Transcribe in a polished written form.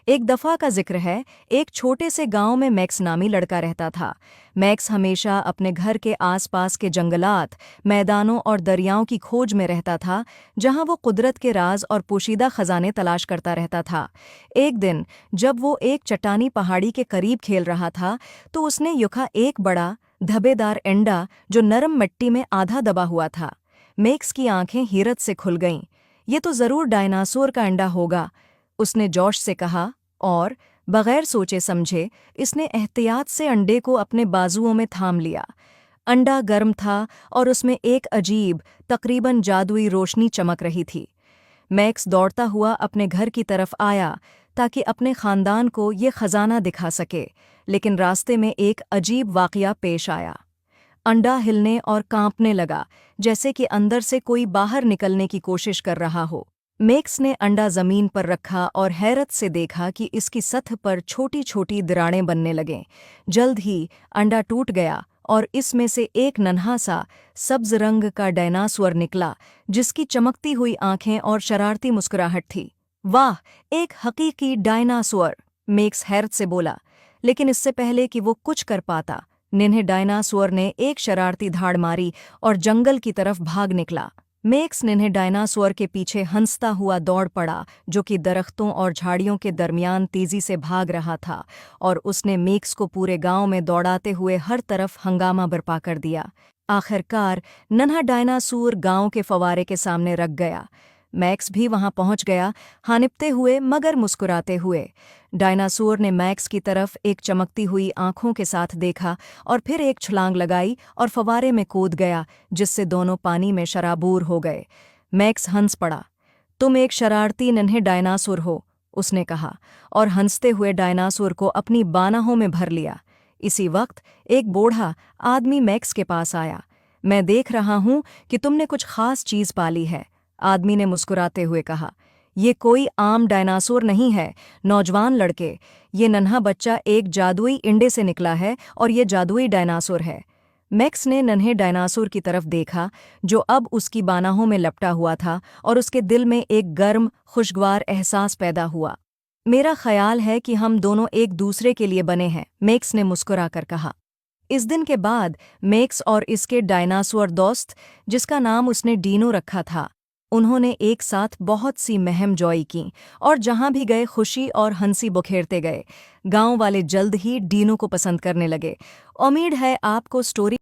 एक दफा का जिक्र है। एक छोटे से गांव में मैक्स नामी लड़का रहता था। मैक्स हमेशा अपने घर के आसपास के जंगलात, मैदानों और दरियाओं की खोज में रहता था, जहां वो कुदरत के राज और पोशीदा खजाने तलाश करता रहता था। एक दिन जब वो एक चट्टानी पहाड़ी के करीब खेल रहा था, तो उसने युखा एक बड़ा धब्बेदार अंडा जो नरम मिट्टी में आधा दबा हुआ था। मैक्स की आंखें हैरत से खुल गईं। ये तो जरूर डायनासोर का अंडा होगा, उसने जोश से कहा। और बगैर सोचे समझे इसने एहतियात से अंडे को अपने बाजुओं में थाम लिया। अंडा गर्म था और उसमें एक अजीब, तकरीबन जादुई रोशनी चमक रही थी। मैक्स दौड़ता हुआ अपने घर की तरफ आया ताकि अपने खानदान को ये खजाना दिखा सके, लेकिन रास्ते में एक अजीब वाकया पेश आया। अंडा हिलने और कांपने लगा, जैसे कि अंदर से कोई बाहर निकलने की कोशिश कर रहा हो। मैक्स ने अंडा जमीन पर रखा और हैरत से देखा कि इसकी सतह पर छोटी छोटी दरारें बनने लगें। जल्द ही अंडा टूट गया और इसमें से एक नन्हा सा सब्ज रंग का डायनासोर निकला, जिसकी चमकती हुई आंखें और शरारती मुस्कुराहट थी। वाह, एक हकीकी डायनासोर! मैक्स हैरत से बोला। लेकिन इससे पहले कि वो कुछ कर पाता, निन्हे डायनासोर ने एक शरारती धाड़ मारी और जंगल की तरफ भाग निकला। मैक्स निन्हे डायनासोर के पीछे हंसता हुआ दौड़ पड़ा, जो कि दरख्तों और झाड़ियों के दरमियान तेजी से भाग रहा था, और उसने मैक्स को पूरे गांव में दौड़ाते हुए हर तरफ हंगामा बर्पा कर दिया। आखिरकार नन्हा डायनासोर गांव के फव्वारे के सामने रख गया। मैक्स भी वहां पहुंच गया, हानिपते हुए मगर मुस्कुराते हुए। डायनासोर ने मैक्स की तरफ एक चमकती हुई आंखों के साथ देखा और फिर एक छलांग लगाई और फव्वारे में कूद गया, जिससे दोनों पानी में शराबूर हो गए। मैक्स हंस पड़ा। तुम एक शरारती नन्हे डायनासोर हो, उसने कहा, और हंसते हुए डायनासोर को अपनी बाहों में भर लिया। इसी वक्त एक बूढ़ा आदमी मैक्स के पास आया। मैं देख रहा हूं कि तुमने कुछ खास चीज पाली है, आदमी ने मुस्कुराते हुए कहा। ये कोई आम डायनासोर नहीं है, नौजवान लड़के। ये नन्हा बच्चा एक जादुई इंडे से निकला है और ये जादुई डायनासोर है। मैक्स ने नन्हे डायनासोर की तरफ देखा, जो अब उसकी बाहों में लपटा हुआ था, और उसके दिल में एक गर्म, खुशगवार एहसास पैदा हुआ। मेरा ख्याल है कि हम दोनों एक दूसरे के लिए बने हैं, मैक्स ने मुस्कुराकर कहा। इस दिन के बाद मैक्स और इसके डायनासोर दोस्त, जिसका नाम उसने डीनो रखा था, उन्होंने एक साथ बहुत सी महम जॉय की, और जहां भी गए खुशी और हंसी बुखेरते गए। गांव वाले जल्द ही डीनो को पसंद करने लगे। उम्मीद है आपको स्टोरी